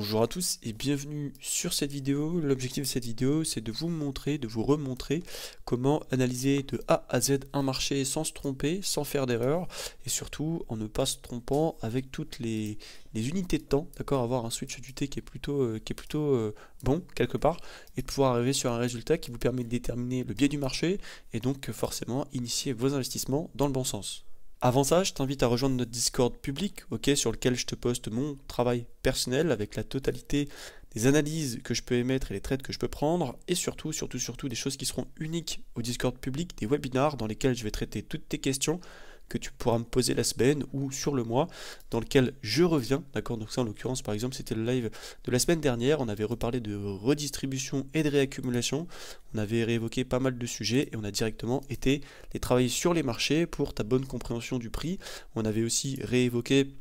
Bonjour à tous et bienvenue sur cette vidéo. L'objectif de cette vidéo, c'est de vous montrer, de vous remontrer comment analyser de A à Z un marché sans se tromper, sans faire d'erreur et surtout en ne pas se trompant avec toutes les unités de temps, d'accord, avoir un switch UT qui est plutôt bon quelque part et de pouvoir arriver sur un résultat qui vous permet de déterminer le biais du marché et donc forcément initier vos investissements dans le bon sens. Avant ça, je t'invite à rejoindre notre Discord public, ok, sur lequel je te poste mon travail personnel avec la totalité des analyses que je peux émettre et les trades que je peux prendre, et surtout des choses qui seront uniques au Discord public, des webinars dans lesquels je vais traiter toutes tes questions que tu pourras me poser la semaine ou sur le mois, dans lequel je reviens, d'accord. Donc ça en l'occurrence par exemple c'était le live de la semaine dernière, on avait reparlé de redistribution et de réaccumulation, on avait réévoqué pas mal de sujets et on a directement été les travailler sur les marchés pour ta bonne compréhension du prix. On avait aussi réévoqué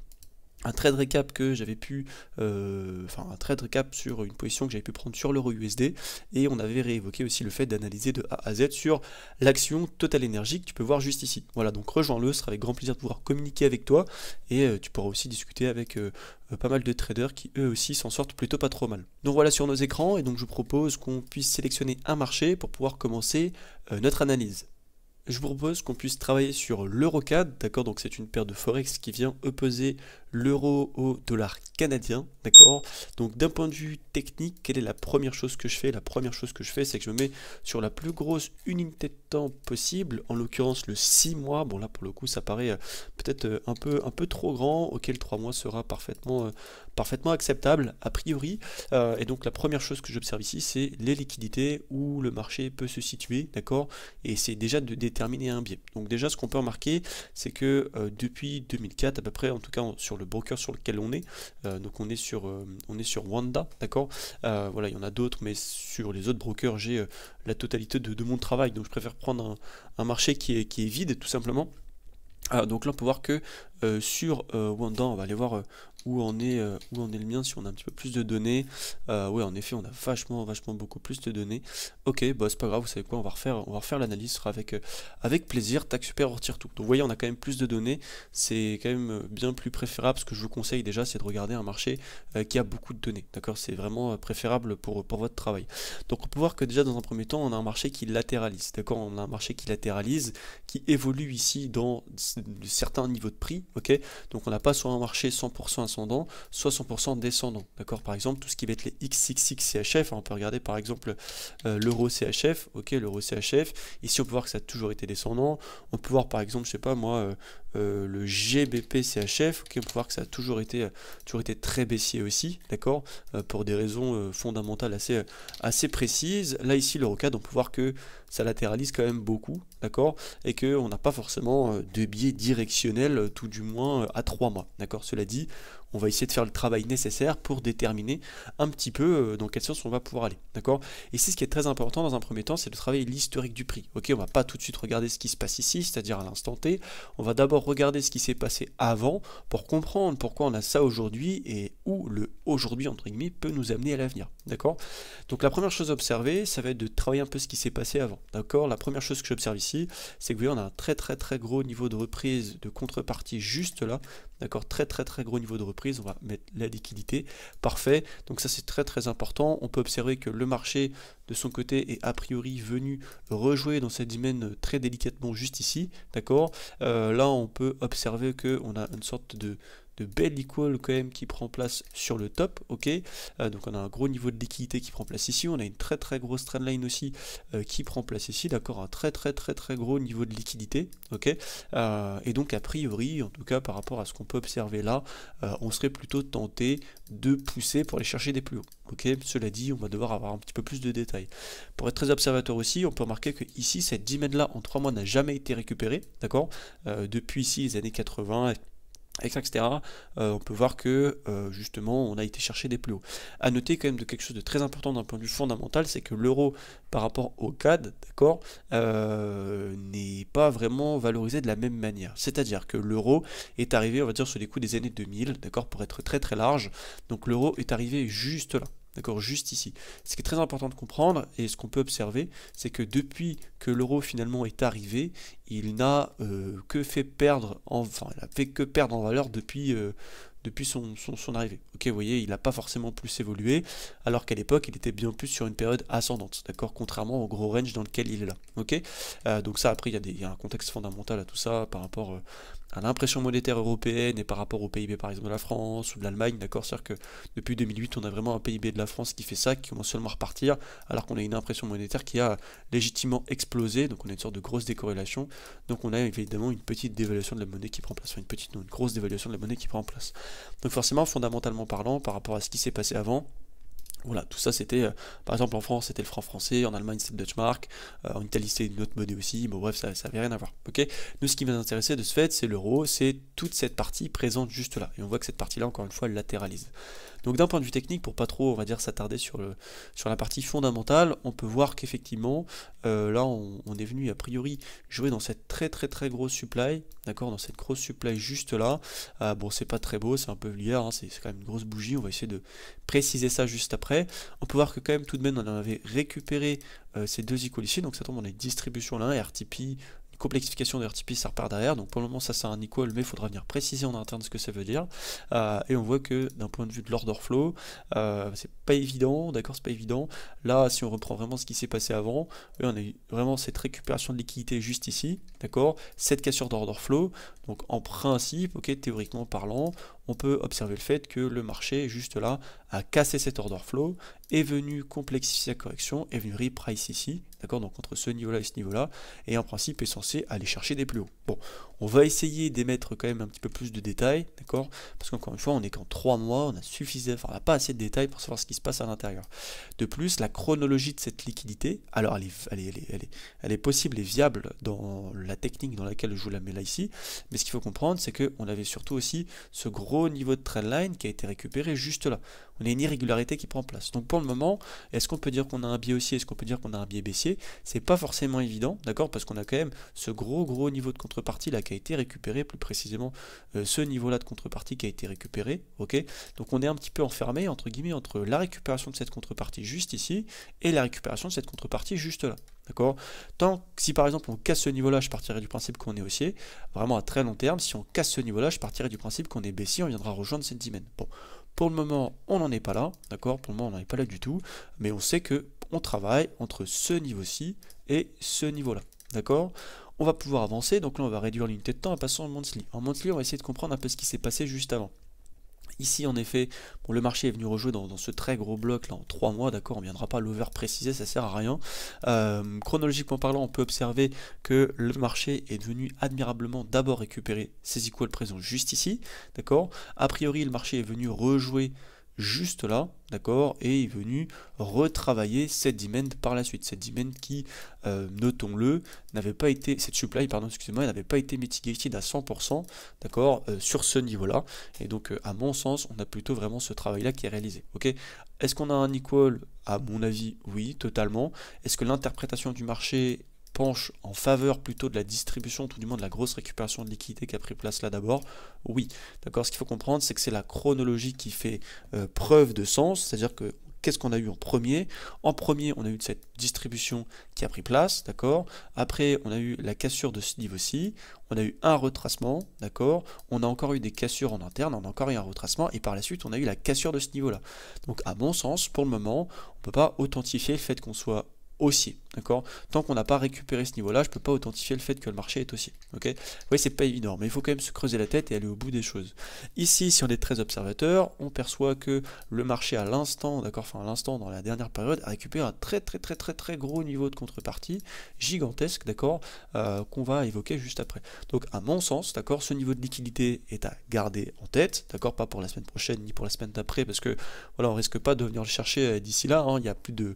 un trade récap que j'avais pu, un trade récap sur une position que j'avais pu prendre sur l'euro USD, et on avait réévoqué aussi le fait d'analyser de A à Z sur l'action Total Energy que tu peux voir juste ici. Voilà, donc rejoins-le, ce sera avec grand plaisir de pouvoir communiquer avec toi, et tu pourras aussi discuter avec pas mal de traders qui eux aussi s'en sortent plutôt pas trop mal. Donc voilà sur nos écrans, et donc je vous propose qu'on puisse sélectionner un marché pour pouvoir commencer notre analyse. Je vous propose qu'on puisse travailler sur l'EuroCAD, d'accord, donc c'est une paire de Forex qui vient opposer l'euro au dollar canadien, d'accord. Donc d'un point de vue technique, quelle est la première chose que je fais? La première chose que je fais, c'est que je me mets sur la plus grosse unité de temps possible, en l'occurrence le 6 mois, bon là pour le coup ça paraît peut-être un peu trop grand, auquel 3 mois sera parfaitement acceptable a priori, et donc la première chose que j'observe ici, c'est les liquidités où le marché peut se situer, d'accord, et c'est déjà de déterminer un biais. Donc déjà ce qu'on peut remarquer, c'est que depuis 2004 à peu près, en tout cas sur le broker sur lequel on est, donc on est sur Wanda, d'accord, voilà, il y en a d'autres, mais sur les autres brokers j'ai la totalité de mon travail, donc je préfère prendre un marché qui est vide tout simplement. Donc là on peut voir que sur Wanda, on va aller voir où en est le mien, si on a un petit peu plus de données. Oui, en effet on a vachement beaucoup plus de données. Ok, bah c'est pas grave, vous savez quoi, on va refaire l'analyse, ce sera avec plaisir. Tac, super, on retire tout. Donc vous voyez, on a quand même plus de données, c'est quand même bien plus préférable. Ce que je vous conseille déjà, c'est de regarder un marché qui a beaucoup de données, d'accord, c'est vraiment préférable pour votre travail. Donc on peut voir que déjà dans un premier temps, on a un marché qui latéralise, d'accord, on a un marché qui latéralise, qui évolue ici dans certains niveaux de prix, ok. Donc on n'a pas soit un marché 100% ascendant, soit 100% descendant, d'accord. Par exemple, tout ce qui va être les XXX CHF, hein, on peut regarder par exemple l'euro CHF, ok, l'euro CHF, ici on peut voir que ça a toujours été descendant. On peut voir par exemple, je sais pas moi, le GBP CHF, ok, on peut voir que ça a toujours été très baissier aussi, d'accord, pour des raisons fondamentales assez précises. Là ici l'EuroCAD, on peut voir que ça latéralise quand même beaucoup, d'accord, et qu'on n'a pas forcément de biais directionnel, tout du moins à 3 mois, d'accord. Cela dit, on va essayer de faire le travail nécessaire pour déterminer un petit peu dans quel sens on va pouvoir aller, d'accord. Ici, ce qui est très important dans un premier temps, c'est de travailler l'historique du prix, ok. On va pas tout de suite regarder ce qui se passe ici, c'est-à-dire à l'instant T, on va d'abord regarder ce qui s'est passé avant pour comprendre pourquoi on a ça aujourd'hui et où le aujourd'hui entre guillemets peut nous amener à l'avenir, d'accord. Donc la première chose à observer, ça va être de travailler un peu ce qui s'est passé avant, d'accord. La première chose que j'observe ici, c'est que vous voyez, on a un très gros niveau de reprise de contrepartie juste là, d'accord, très gros niveau de reprise. On va mettre la liquidité, parfait. Donc ça c'est très important. On peut observer que le marché de son côté est a priori venu rejouer dans cette domaine très délicatement juste ici, d'accord. Là on peut observer que on a une sorte de belle equal quand même qui prend place sur le top, ok. Donc on a un gros niveau de liquidité qui prend place ici, on a une très grosse trendline aussi qui prend place ici, d'accord, un très gros niveau de liquidité, ok. Et donc a priori, en tout cas par rapport à ce qu'on peut observer là, on serait plutôt tenté de pousser pour aller chercher des plus hauts, ok. Cela dit, on va devoir avoir un petit peu plus de détails. Pour être très observateur aussi, on peut remarquer que ici cette dizaine là en 3 mois n'a jamais été récupérée, d'accord, depuis ici les années 80, etc. On peut voir que justement on a été chercher des plus hauts. À noter quand même de quelque chose de très important d'un point de vue fondamental, c'est que l'euro par rapport au CAD, d'accord, n'est pas vraiment valorisé de la même manière. C'est-à-dire que l'euro est arrivé, on va dire, sur les coups des années 2000, d'accord, pour être très large. Donc l'euro est arrivé juste là. D'accord, juste ici. Ce qui est très important de comprendre, et ce qu'on peut observer, c'est que depuis que l'euro finalement est arrivé, il n'a que fait perdre en valeur depuis depuis son arrivée. Ok, vous voyez, il n'a pas forcément plus évolué, alors qu'à l'époque, il était bien plus sur une période ascendante, d'accord, contrairement au gros range dans lequel il est là. Ok, donc ça, après, il y a un contexte fondamental à tout ça par rapport à l'impression monétaire européenne et par rapport au PIB par exemple de la France ou de l'Allemagne, d'accord, c'est-à-dire que depuis 2008, on a vraiment un PIB de la France qui fait ça, qui commence seulement à repartir, alors qu'on a une impression monétaire qui a légitimement explosé, donc on a une sorte de grosse décorrélation, donc on a évidemment une petite dévaluation de la monnaie qui prend place, enfin une petite, non, une grosse dévaluation de la monnaie qui prend place. Donc forcément, fondamentalement parlant, par rapport à ce qui s'est passé avant, voilà, tout ça c'était, par exemple en France c'était le franc français, en Allemagne c'était le Deutsche Mark, en Italie c'était une autre monnaie aussi, bon bref ça n'avait rien à voir, ok. Nous ce qui va nous intéresser de ce fait c'est l'euro, c'est toute cette partie présente juste là, et on voit que cette partie là encore une fois elle latéralise. Donc d'un point de vue technique, pour pas trop on va dire s'attarder sur la partie fondamentale, on peut voir qu'effectivement là on est venu a priori jouer dans cette très grosse supply, d'accord, dans cette grosse supply juste là. Bon c'est pas très beau, c'est un peu vulgaire, hein, c'est quand même une grosse bougie, on va essayer de préciser ça juste après. On peut voir que quand même tout de même on avait récupéré ces deux equals ici, donc ça tombe on a une distribution là, RTP, une complexification de RTP, ça repart derrière, donc pour le moment ça c'est un equal, mais il faudra venir préciser en interne ce que ça veut dire. Et on voit que d'un point de vue de l'order flow, c'est pas évident, d'accord, c'est pas évident. Là si on reprend vraiment ce qui s'est passé avant, on a eu vraiment cette récupération de liquidité juste ici, d'accord, cette cassure d'order flow, donc en principe, ok, théoriquement parlant, on peut observer le fait que le marché, juste là, a cassé cet order flow, est venu complexifier la correction, est venu reprice ici, d'accord, donc entre ce niveau-là et ce niveau-là, et en principe est censé aller chercher des plus hauts. Bon, on va essayer d'émettre quand même un petit peu plus de détails, d'accord, parce qu'encore une fois, on n'est qu'en 3 mois, on a suffisamment, enfin, on n'a pas assez de détails pour savoir ce qui se passe à l'intérieur. De plus, la chronologie de cette liquidité, alors elle est possible et viable dans la technique dans laquelle je vous la mets là ici, mais ce qu'il faut comprendre, c'est qu'on avait surtout aussi ce gros niveau de trendline qui a été récupéré juste là. On a une irrégularité qui prend place. Donc pour le moment, est-ce qu'on peut dire qu'on a un biais haussier, est-ce qu'on peut dire qu'on a un biais baissier? C'est pas forcément évident, d'accord, parce qu'on a quand même ce gros niveau de contrepartie là qui a été récupéré, plus précisément ce niveau là de contrepartie qui a été récupéré, ok. Donc on est un petit peu enfermé entre guillemets entre la récupération de cette contrepartie juste ici et la récupération de cette contrepartie juste là. D'accord. Tant que si par exemple on casse ce niveau-là, je partirais du principe qu'on est haussier. Vraiment à très long terme, si on casse ce niveau-là, je partirais du principe qu'on est baissier, on viendra rejoindre cette dizaine. Bon, pour le moment, on n'en est pas là, d'accord. Pour le moment, on n'en est pas là du tout, mais on sait que on travaille entre ce niveau-ci et ce niveau-là, d'accord. On va pouvoir avancer, donc là on va réduire l'unité de temps en passant en monthly. En monthly, on va essayer de comprendre un peu ce qui s'est passé juste avant. Ici, en effet, bon, le marché est venu rejouer dans ce très gros bloc là en 3 mois, d'accord, on ne viendra pas l'over préciser, ça sert à rien. Chronologiquement parlant, on peut observer que le marché est devenu admirablement d'abord récupérer ses equals présents juste ici, d'accord. A priori, le marché est venu rejouer juste là, d'accord, et est venu retravailler cette demand par la suite, cette demand qui, notons-le, n'avait pas été, cette supply, pardon, excusez-moi, n'avait pas été mitigated à 100%, d'accord, sur ce niveau-là, et donc à mon sens, on a plutôt vraiment ce travail-là qui est réalisé, ok. Est-ce qu'on a un equal? À mon avis, oui, totalement. Est-ce que l'interprétation du marché penche en faveur plutôt de la distribution, tout du moins de la grosse récupération de liquidité qui a pris place là d'abord? Oui, d'accord. Ce qu'il faut comprendre, c'est que c'est la chronologie qui fait preuve de sens, c'est-à-dire que qu'est-ce qu'on a eu en premier? En premier, on a eu cette distribution qui a pris place, d'accord. Après, on a eu la cassure de ce niveau-ci, on a eu un retracement, d'accord. On a encore eu des cassures en interne, on a encore eu un retracement, et par la suite, on a eu la cassure de ce niveau-là. Donc, à mon sens, pour le moment, on ne peut pas authentifier le fait qu'on soit haussier, d'accord. Tant qu'on n'a pas récupéré ce niveau là, je peux pas authentifier le fait que le marché est haussier, ok. Oui, c'est pas évident, mais il faut quand même se creuser la tête et aller au bout des choses. Ici, si on est très observateur, on perçoit que le marché à l'instant, d'accord, enfin à l'instant dans la dernière période, a récupéré un très gros niveau de contrepartie, gigantesque, d'accord, qu'on va évoquer juste après. Donc à mon sens, d'accord, ce niveau de liquidité est à garder en tête, d'accord, pas pour la semaine prochaine ni pour la semaine d'après, parce que voilà, on risque pas de venir le chercher d'ici là, hein. Il y a plus de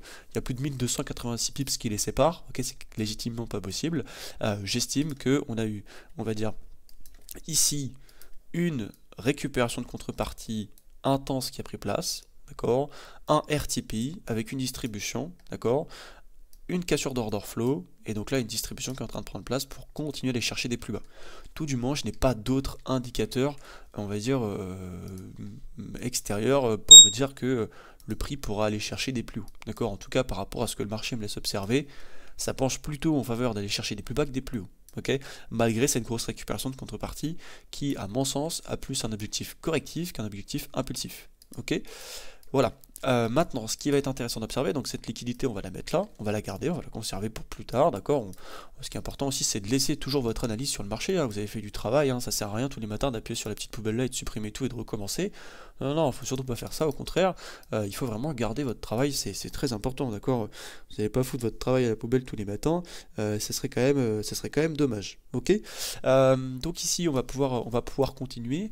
1286 pips qui les séparent, ok, c'est légitimement pas possible. J'estime que on a eu, on va dire, ici une récupération de contrepartie intense qui a pris place, d'accord, un RTP avec une distribution, d'accord, une cassure d'order flow, et donc là une distribution qui est en train de prendre place pour continuer à aller chercher des plus bas. Tout du moins, je n'ai pas d'autres indicateurs, on va dire, extérieurs pour me dire que le prix pourra aller chercher des plus hauts. D'accord. En tout cas, par rapport à ce que le marché me laisse observer, ça penche plutôt en faveur d'aller chercher des plus bas que des plus hauts. ok, malgré cette grosse récupération de contrepartie qui, à mon sens, a plus un objectif correctif qu'un objectif impulsif. Ok, voilà. Maintenant, ce qui va être intéressant d'observer, donc cette liquidité, on va la mettre là, on va la garder, on va la conserver pour plus tard, d'accord. Ce qui est important aussi, c'est de laisser toujours votre analyse sur le marché, hein. Vous avez fait du travail, hein, ça sert à rien tous les matins d'appuyer sur la petite poubelle là et de supprimer tout et de recommencer. Non, non, il faut surtout pas faire ça, au contraire, il faut vraiment garder votre travail, c'est très important, d'accord. Vous n'allez pas foutre votre travail à la poubelle tous les matins, ça serait quand même dommage, ok. Donc ici, on va pouvoir continuer.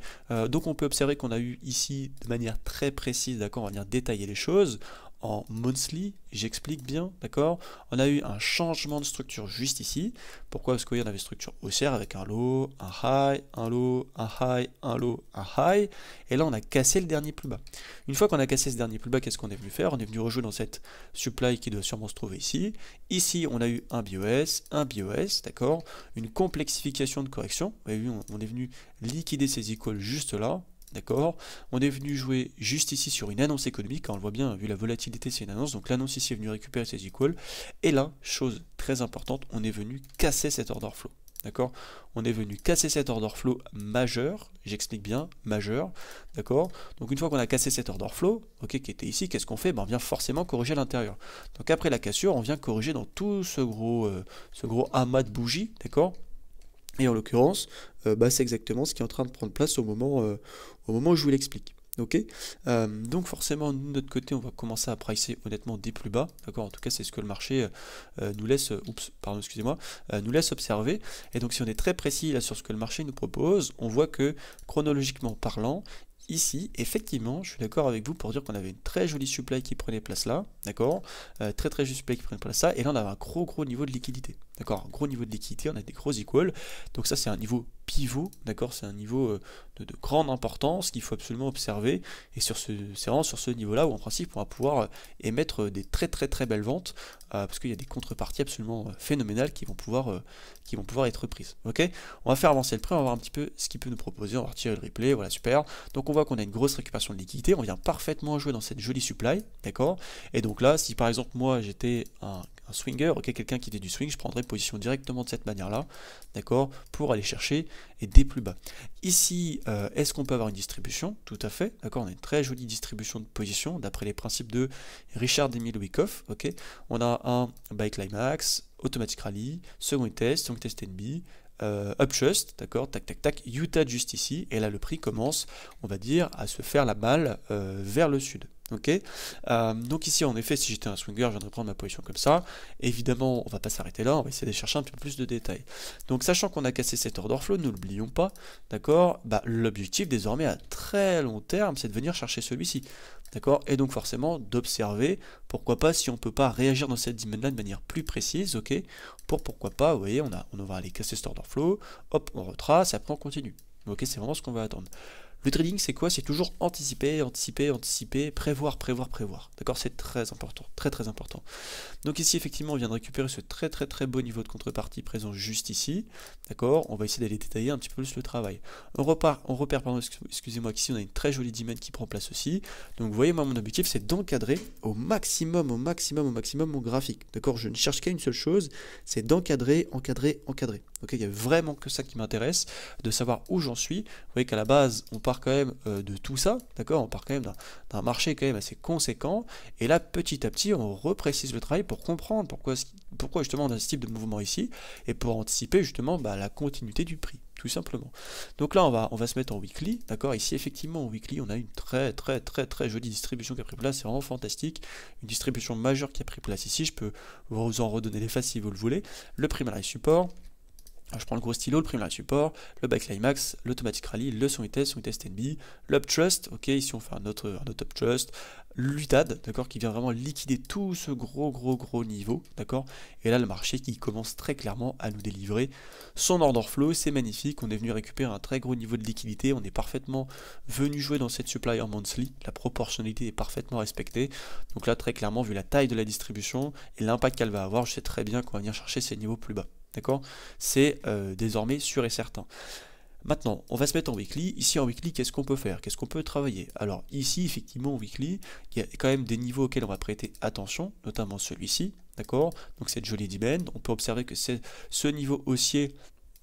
Donc on peut observer qu'on a eu ici, de manière très précise, d'accord, on va venir détailler les choses. En monthly, j'explique bien, d'accord. On a eu un changement de structure juste ici. Pourquoi? Parce qu'il y en avait structure haussière avec un low, un high, un low, un high, un low, un high. Et là, on a cassé le dernier plus bas. Une fois qu'on a cassé ce dernier plus bas, qu'est-ce qu'on est venu faire? On est venu rejouer dans cette supply qui doit sûrement se trouver ici. Ici, on a eu un BOS, d'accord. Une complexification de correction. Vous avez vu, on est venu liquider ces equals juste là. D'accord, on est venu jouer juste ici sur une annonce économique, on le voit bien, vu la volatilité c'est une annonce, donc l'annonce ici est venue récupérer ses equals, et là, chose très importante, on est venu casser cet order flow, d'accord, on est venu casser cet order flow majeur, j'explique bien, majeur, d'accord, donc une fois qu'on a cassé cet order flow, ok, qui était ici, qu'est-ce qu'on fait? Ben, on vient forcément corriger à l'intérieur, donc après la cassure, on vient corriger dans tout ce gros amas de bougies, d'accord. Et en l'occurrence, c'est exactement ce qui est en train de prendre place au moment où je vous l'explique. Ok, donc forcément, nous, de notre côté, on va commencer à pricer honnêtement des plus bas. D'accord, en tout cas, c'est ce que le marché nous laisse, nous laisse observer. Et donc, si on est très précis là sur ce que le marché nous propose, on voit que chronologiquement parlant, ici, effectivement, je suis d'accord avec vous pour dire qu'on avait une très jolie supply qui prenait place là, d'accord, très jolie supply qui prenait place là, et là on avait un gros niveau de liquidité, d'accord, un gros niveau de liquidité, on a des gros equals, donc ça c'est un niveau pivot, d'accord, c'est un niveau de grande importance qu'il faut absolument observer, et c'est vraiment sur ce niveau-là où en principe on va pouvoir émettre des très belles ventes, parce qu'il y a des contreparties absolument phénoménales qui vont pouvoir être prises, ok. On va faire avancer le prix, on va voir un petit peu ce qu'il peut nous proposer, on va retirer le replay, voilà, super. Donc on voit qu'on a une grosse récupération de liquidité, on vient parfaitement jouer dans cette jolie supply, d'accord. Et donc là, si par exemple moi j'étais un swinger, ok, quelqu'un qui était du swing, je prendrais position directement de cette manière-là, d'accord, pour aller chercher des plus bas. Ici, est-ce qu'on peut avoir une distribution? Tout à fait, d'accord, on a une très jolie distribution de position, d'après les principes de Richard Emil Wyckoff, ok. On a un buy climax, automatic rally, second test NB, uptrust, d'accord, tac, Utah juste ici, et là le prix commence, on va dire, à se faire la malle vers le sud. Ok, donc ici en effet, si j'étais un swinger, je viendrais prendre ma position comme ça. Évidemment, on va pas s'arrêter là, on va essayer de chercher un peu plus de détails. Donc sachant qu'on a cassé cet order flow, ne l'oublions pas, d'accord, l'objectif désormais à très long terme, c'est de venir chercher celui-ci. D'accord, et donc forcément d'observer, pourquoi pas, si on peut pas réagir dans cette dimension-là de manière plus précise, ok, pourquoi pas, vous voyez, on va aller casser cet order flow, hop, on retrace, et après on continue. Ok, c'est vraiment ce qu'on va attendre. Le trading, c'est quoi? C'est toujours anticiper, prévoir. D'accord, c'est très important, très important. Donc ici, effectivement, on vient de récupérer ce très beau niveau de contrepartie présent juste ici. D'accord, on va essayer d'aller détailler un petit peu plus le travail. On repère, excusez-moi, qu'ici on a une très jolie dimension qui prend place aussi. Donc vous voyez, moi, mon objectif, c'est d'encadrer au maximum mon graphique. D'accord, je ne cherche qu'à une seule chose, c'est d'encadrer. Ok, il y a vraiment que ça qui m'intéresse, de savoir où j'en suis. Vous voyez qu'à la base, on part quand même de tout ça, d'accord, on part quand même d'un marché quand même assez conséquent, et là, petit à petit, on reprécise le travail pour comprendre pourquoi justement on a ce type de mouvement ici, et pour anticiper justement la continuité du prix, tout simplement. Donc là, on va se mettre en weekly, d'accord, ici, effectivement, en weekly, on a une très jolie distribution qui a pris place, c'est vraiment fantastique, une distribution majeure qui a pris place ici, je peux vous en redonner les faces si vous le voulez, le primary support. Je prends le gros stylo, le primary support, le buy climax, l'automatic rally, le swing test NB, l'uptrust, ok, ici on fait un autre uptrust, l'UTAD, d'accord, qui vient vraiment liquider tout ce gros niveau, d'accord, et là le marché qui commence très clairement à nous délivrer son order flow, c'est magnifique, on est venu récupérer un très gros niveau de liquidité, on est parfaitement venu jouer dans cette supply en monthly, la proportionnalité est parfaitement respectée, donc là très clairement, vu la taille de la distribution et l'impact qu'elle va avoir, je sais très bien qu'on va venir chercher ces niveaux plus bas. D'accord, c'est désormais sûr et certain. Maintenant, on va se mettre en weekly. Ici, en weekly, qu'est-ce qu'on peut faire? Qu'est-ce qu'on peut travailler? Alors, ici, effectivement, en weekly, il y a quand même des niveaux auxquels on va prêter attention, notamment celui-ci, d'accord? Donc, cette jolie demand, on peut observer que c'est ce niveau haussier,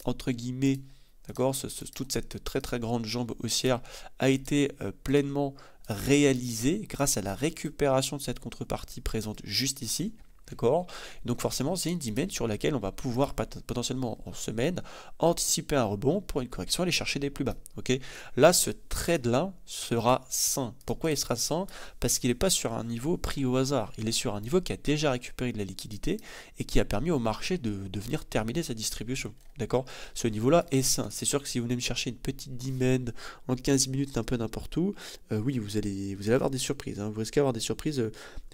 entre guillemets, d'accord? Toute cette très très grande jambe haussière a été pleinement réalisée grâce à la récupération de cette contrepartie présente juste ici. D'accord? Donc forcément, c'est une demand sur laquelle on va pouvoir potentiellement en semaine anticiper un rebond pour une correction, aller chercher des plus bas. Ok? Là, ce trade-là sera sain. Pourquoi il sera sain? Parce qu'il n'est pas sur un niveau pris au hasard. Il est sur un niveau qui a déjà récupéré de la liquidité et qui a permis au marché de venir terminer sa distribution. D'accord? Ce niveau-là est sain. C'est sûr que si vous venez me chercher une petite demand en 15 minutes un peu n'importe où, oui, vous allez avoir des surprises. Hein. Vous risquez d'avoir des surprises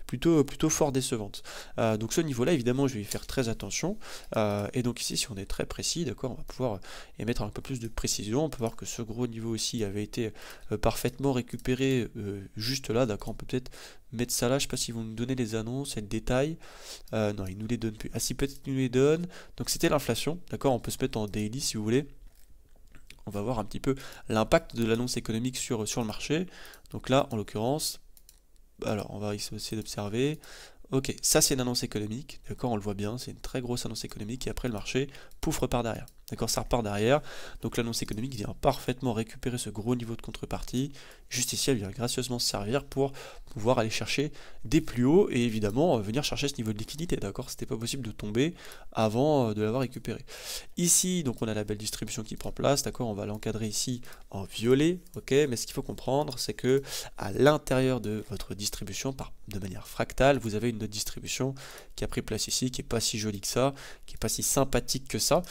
plutôt fort décevantes. Donc ce niveau-là, évidemment, je vais y faire très attention. Et donc ici, si on est très précis, d'accord, on va pouvoir émettre un peu plus de précision. On peut voir que ce gros niveau aussi avait été parfaitement récupéré juste là, d'accord. On peut peut-être mettre ça là. Je ne sais pas s'ils vont nous donner les annonces et le détail. Non, ils nous les donnent plus. Ah si, peut-être ils nous les donnent. Donc c'était l'inflation, d'accord. On peut se mettre en daily si vous voulez. On va voir un petit peu l'impact de l'annonce économique sur le marché. Donc là, en l'occurrence, alors on va essayer d'observer. Ok, ça c'est une annonce économique, d'accord, on le voit bien, c'est une très grosse annonce économique et après le marché, pouf, repart derrière. D'accord, ça repart derrière, donc l'annonce économique vient parfaitement récupérer ce gros niveau de contrepartie. Juste ici, elle vient gracieusement se servir pour pouvoir aller chercher des plus hauts et évidemment venir chercher ce niveau de liquidité, d'accord. C'était pas possible de tomber avant de l'avoir récupéré. Ici, donc on a la belle distribution qui prend place, d'accord, on va l'encadrer ici en violet, ok, mais ce qu'il faut comprendre, c'est que à l'intérieur de votre distribution, de manière fractale, vous avez une autre distribution qui a pris place ici, qui est pas si jolie que ça, qui est pas si sympathique que ça.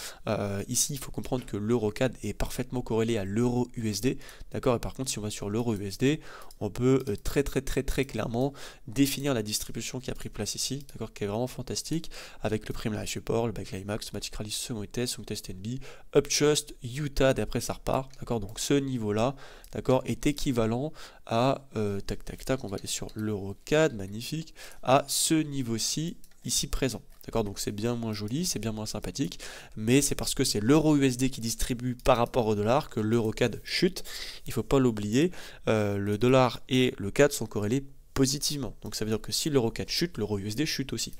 Ici, il faut comprendre que l'euro-CAD est parfaitement corrélé à l'euro-USD, d'accord. Et par contre, si on va sur l'euro-USD, on peut très clairement définir la distribution qui a pris place ici, d'accord, qui est vraiment fantastique, avec le prime support, le backline max, automatic rally, second test NB, uptrust, Utah, et après ça repart, d'accord. Donc ce niveau-là, d'accord, est équivalent à tac, on va aller sur l'euro-CAD, magnifique, à ce niveau-ci ici présent. D'accord, donc c'est bien moins joli, c'est bien moins sympathique, mais c'est parce que c'est l'euro USD qui distribue par rapport au dollar que l'euro CAD chute. Il ne faut pas l'oublier, le dollar et le CAD sont corrélés positivement. Donc ça veut dire que si l'euro CAD chute, l'euro USD chute aussi.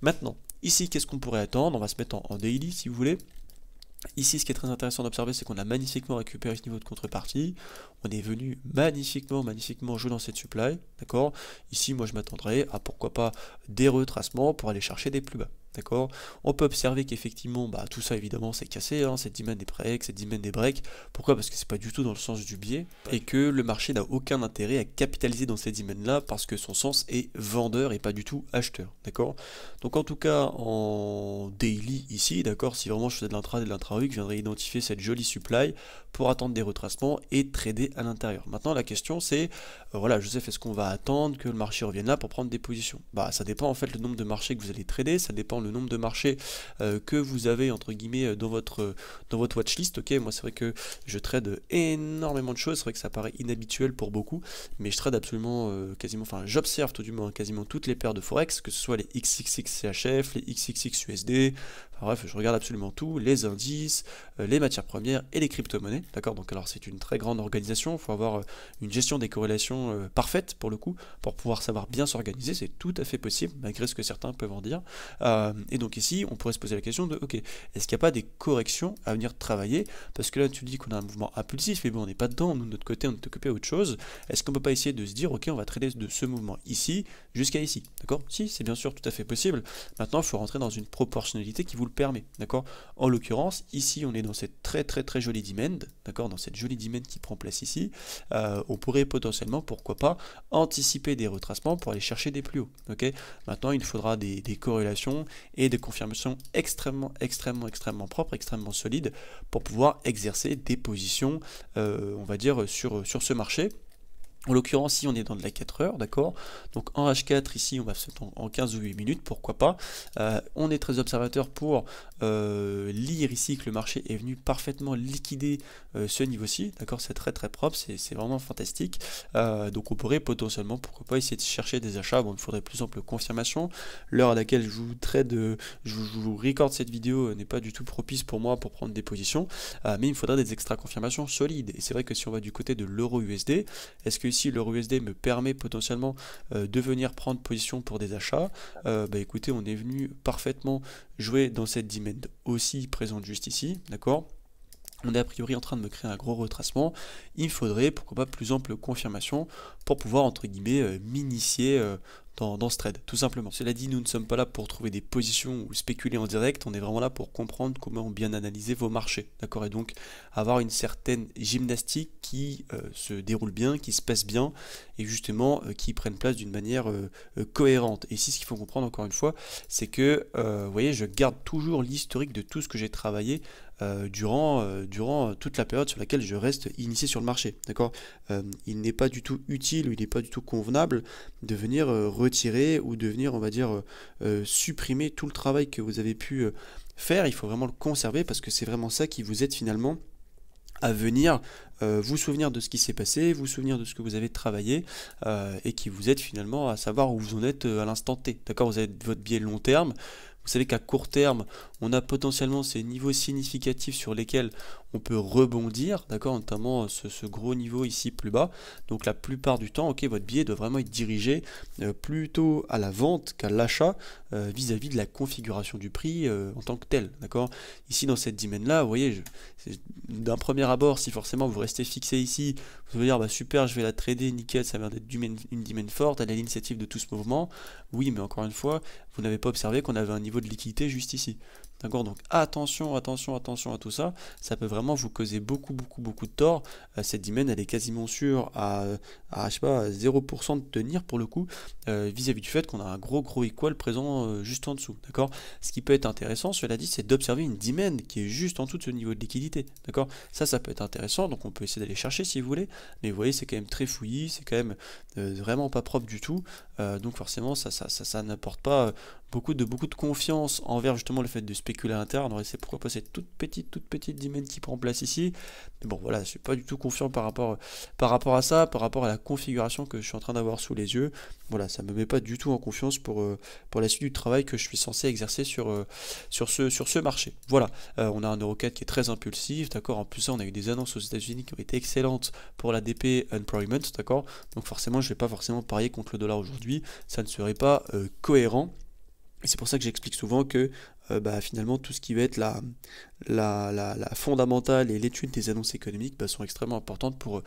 Maintenant, ici, qu'est-ce qu'on pourrait attendre? On va se mettre en daily si vous voulez. Ici, ce qui est très intéressant d'observer, c'est qu'on a magnifiquement récupéré ce niveau de contrepartie. On est venu magnifiquement jouer dans cette supply, d'accord. Ici, moi, je m'attendrais à pourquoi pas des retracements pour aller chercher des plus bas, d'accord. On peut observer qu'effectivement, tout ça, évidemment, c'est cassé, hein, cette demand des breaks, cette demand des breaks. Pourquoi? Parce que c'est pas du tout dans le sens du biais et que le marché n'a aucun intérêt à capitaliser dans cette demand-là parce que son sens est vendeur et pas du tout acheteur, d'accord. Donc, en tout cas, en daily ici, d'accord, si vraiment je faisais de l'intraday et de l'intra-week, je viendrais identifier cette jolie supply pour attendre des retracements et trader à l'intérieur. Maintenant, la question c'est, voilà, Joseph, est-ce qu'on va attendre que le marché revienne là pour prendre des positions? Ça dépend en fait le nombre de marchés que vous allez trader, ça dépend le nombre de marchés que vous avez entre guillemets dans votre watchlist. Ok, moi c'est vrai que je trade énormément de choses, c'est vrai que ça paraît inhabituel pour beaucoup, mais je trade absolument j'observe tout du moins quasiment toutes les paires de forex, que ce soit les XXX CHF, les XXX USD, bref, je regarde absolument tout, les indices, les matières premières et les crypto-monnaies, d'accord. Donc alors c'est une très grande organisation, il faut avoir une gestion des corrélations parfaite pour le coup, pour pouvoir savoir bien s'organiser, c'est tout à fait possible, malgré ce que certains peuvent en dire. Et donc ici, on pourrait se poser la question de, ok, est-ce qu'il n'y a pas des corrections à venir travailler? Parce que là, tu dis qu'on a un mouvement impulsif, mais bon, on n'est pas dedans, nous de notre côté, on est occupé à autre chose. Est-ce qu'on peut pas essayer de se dire, ok, on va trader de ce mouvement ici jusqu'à ici, d'accord? Si, c'est bien sûr tout à fait possible. Maintenant, il faut rentrer dans une proportionnalité qui vous le permet, d'accord. En l'occurrence, ici, on est dans cette très jolie demand, d'accord, dans cette jolie demand qui prend place ici. On pourrait potentiellement, pourquoi pas, anticiper des retracements pour aller chercher des plus hauts, ok. Maintenant, il faudra des corrélations et des confirmations extrêmement propres, extrêmement solides pour pouvoir exercer des positions, on va dire, sur ce marché. En l'occurrence, si on est dans de la 4 heures, d'accord, donc en H4, ici, on va se mettre en 15 ou 8 minutes, pourquoi pas. On est très observateur pour lire ici que le marché est venu parfaitement liquider ce niveau-ci, d'accord, c'est très très propre, c'est vraiment fantastique. Donc on pourrait potentiellement, pourquoi pas, essayer de chercher des achats. Bon, il faudrait plus ample confirmation. L'heure à laquelle je vous recorde cette vidéo n'est pas du tout propice pour moi pour prendre des positions, mais il me faudrait des extra confirmations solides. Et c'est vrai que si on va du côté de l'euro USD, est-ce que ici l'euro USD me permet potentiellement de venir prendre position pour des achats? Bah écoutez, on est venu parfaitement jouer dans cette demand aussi présente juste ici, d'accord? On est a priori en train de me créer un gros retracement. Il me faudrait, pourquoi pas, plus ample confirmation pour pouvoir, entre guillemets, m'initier dans ce trade, tout simplement. Cela dit, nous ne sommes pas là pour trouver des positions ou spéculer en direct, on est vraiment là pour comprendre comment bien analyser vos marchés, d'accord? Et donc avoir une certaine gymnastique qui se déroule bien, qui se passe bien, et justement qui prenne place d'une manière cohérente. Et ici, ce qu'il faut comprendre encore une fois, c'est que, vous voyez, je garde toujours l'historique de tout ce que j'ai travaillé durant toute la période sur laquelle je reste initié sur le marché, d'accord? Il n'est pas du tout utile ou il n'est pas du tout convenable de venir retirer ou de venir, on va dire, supprimer tout le travail que vous avez pu faire. Il faut vraiment le conserver parce que c'est vraiment ça qui vous aide finalement à venir vous souvenir de ce qui s'est passé, vous souvenir de ce que vous avez travaillé et qui vous aide finalement à savoir où vous en êtes à l'instant T, d'accord? Vous avez votre biais long terme. Vous savez qu'à court terme, on a potentiellement ces niveaux significatifs sur lesquels on peut rebondir, d'accord, notamment ce gros niveau ici plus bas. Donc la plupart du temps, ok, votre billet doit vraiment être dirigé plutôt à la vente qu'à l'achat vis-à-vis de la configuration du prix en tant que tel, d'accord. Ici dans cette dimension-là, vous voyez, d'un premier abord, si forcément vous restez fixé ici, vous allez dire bah super, je vais la trader, nickel, ça va être une dimension forte, elle est l'initiative de tout ce mouvement. Oui, mais encore une fois, vous n'avez pas observé qu'on avait un niveau de liquidité juste ici. D'accord, donc attention, attention, attention à tout ça. Ça peut vraiment vous causer beaucoup de tort. Cette dimension, elle est quasiment sûre je sais pas, 0% de tenir pour le coup, vis-à-vis du fait qu'on a un gros equal présent juste en dessous. D'accord. Ce qui peut être intéressant, cela dit, c'est d'observer une dimension qui est juste en dessous de ce niveau de liquidité. D'accord. Ça peut être intéressant. Donc on peut essayer d'aller chercher si vous voulez. Mais vous voyez, c'est quand même très fouillis, c'est quand même vraiment pas propre du tout. Donc forcément, ça n'apporte pas beaucoup de confiance envers justement le fait de spéculer à l'intérieur. Alors c'est pourquoi pas cette toute petite dimension qui prend place ici. Mais bon voilà, je suis pas du tout confiant par rapport à ça, par rapport à la configuration que je suis en train d'avoir sous les yeux. Voilà, ça me met pas du tout en confiance pour la suite du travail que je suis censé exercer sur ce marché. Voilà, on a un Euro4 qui est très impulsif, d'accord. En plus ça, on a eu des annonces aux États-Unis qui ont été excellentes pour la DP Unemployment, d'accord. Donc forcément, je vais pas forcément parier contre le dollar aujourd'hui, ça ne serait pas cohérent. Et c'est pour ça que j'explique souvent que finalement tout ce qui va être la fondamentale et l'étude des annonces économiques sont extrêmement importantes pour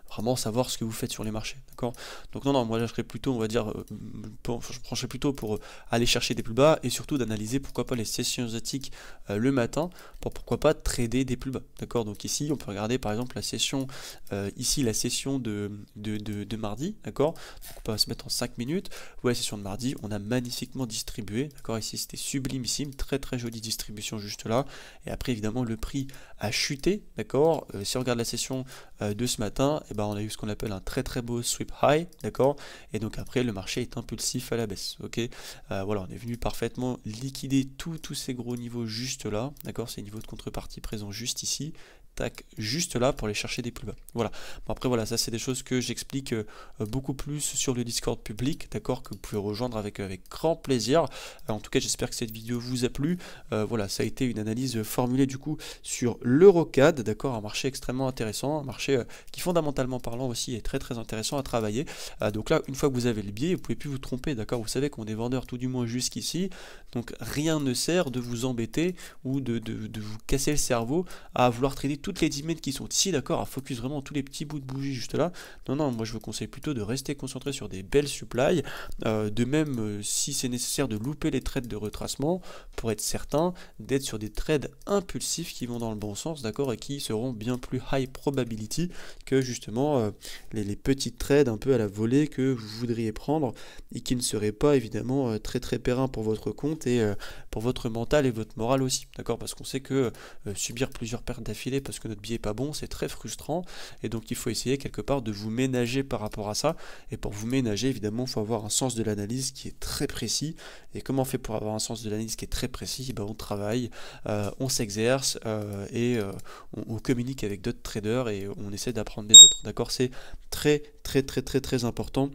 vraiment savoir ce que vous faites sur les marchés, d'accord. Donc non, moi je serais plutôt, on va dire, je pencherais plutôt pour aller chercher des plus bas et surtout d'analyser pourquoi pas les sessions asiatiques le matin pour pourquoi pas trader des plus bas, d'accord. Donc ici on peut regarder par exemple la session de mardi, d'accord. On peut se mettre en 5 minutes. Ouais, la session de mardi, on a magnifiquement distribué, d'accord. Ici c'était sublimissime, très jolie distribution juste là. Et après évidemment le prix a chuté, d'accord. Si on regarde la session de ce matin, et on a eu ce qu'on appelle un très beau sweep high, d'accord. Et donc après le marché est impulsif à la baisse, ok. Voilà, on est venu parfaitement liquider tous ces gros niveaux juste là, d'accord. Ces niveaux de contrepartie présents juste ici, tac, juste là pour aller chercher des plus bas. Voilà. Bon, après voilà, ça c'est des choses que j'explique beaucoup plus sur le Discord public, d'accord, que vous pouvez rejoindre avec grand plaisir. En tout cas, j'espère que cette vidéo vous a plu. Voilà, ça a été une analyse formulée du coup sur l'Eurocad, d'accord, un marché extrêmement intéressant, un marché qui fondamentalement parlant aussi est très intéressant à travailler. Donc là, une fois que vous avez le biais, vous pouvez plus vous tromper, d'accord. Vous savez qu'on est vendeur tout du moins jusqu'ici, donc rien ne sert de vous embêter ou de vous casser le cerveau à vouloir trader toutes les dimensions qui sont ici, d'accord, à focus vraiment tous les petits bouts de bougie juste là. Non, moi je vous conseille plutôt de rester concentré sur des belles supplies, de même si c'est nécessaire de louper les trades de retracement pour être certain d'être sur des trades impulsifs qui vont dans le bon sens, d'accord, et qui seront bien plus high probability que justement les petites trades un peu à la volée que vous voudriez prendre et qui ne seraient pas évidemment très périn pour votre compte et pour votre mental et votre morale aussi, d'accord? Parce qu'on sait que subir plusieurs pertes d'affilée parce que notre billet est pas bon, c'est très frustrant, et donc il faut essayer quelque part de vous ménager par rapport à ça, et pour vous ménager, évidemment, il faut avoir un sens de l'analyse qui est très précis, et comment on fait pour avoir un sens de l'analyse qui est très précis? Eh ben, on travaille, on s'exerce, on communique avec d'autres traders, et on essaie d'apprendre des autres, d'accord? C'est très important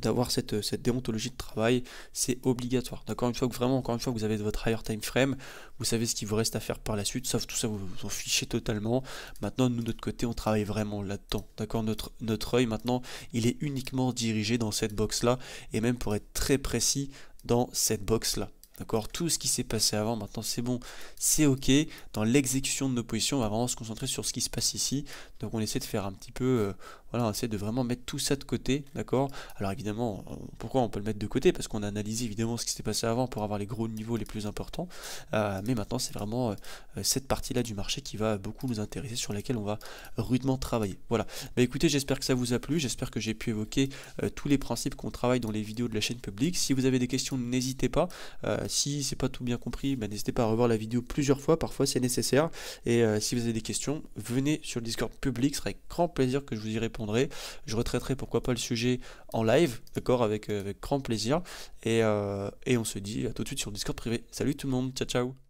d'avoir cette déontologie de travail, c'est obligatoire. D'accord, encore une fois que vous avez votre higher time frame, vous savez ce qu'il vous reste à faire par la suite, sauf tout ça, vous vous en fichez totalement. Maintenant, nous, de notre côté, on travaille vraiment là-dedans. D'accord, notre œil, maintenant, il est uniquement dirigé dans cette box-là, et même pour être très précis, dans cette box-là. D'accord, tout ce qui s'est passé avant, maintenant c'est bon, c'est ok. Dans l'exécution de nos positions, on va vraiment se concentrer sur ce qui se passe ici. Donc on essaie de faire un petit peu, voilà, on essaie de vraiment mettre tout ça de côté, d'accord. Alors évidemment, pourquoi on peut le mettre de côté? Parce qu'on a analysé évidemment ce qui s'est passé avant pour avoir les gros niveaux les plus importants. Mais maintenant c'est vraiment cette partie-là du marché qui va beaucoup nous intéresser, sur laquelle on va rudement travailler. Voilà. Bah écoutez, j'espère que ça vous a plu, j'espère que j'ai pu évoquer tous les principes qu'on travaille dans les vidéos de la chaîne publique. Si vous avez des questions, n'hésitez pas. Si c'est pas tout bien compris, bah, n'hésitez pas à revoir la vidéo plusieurs fois, parfois c'est nécessaire. Et si vous avez des questions, venez sur le Discord public, ce sera avec grand plaisir que je vous y répondrai. Je retraiterai pourquoi pas le sujet en live, d'accord, avec grand plaisir. Et on se dit à tout de suite sur le Discord privé. Salut tout le monde, ciao ciao.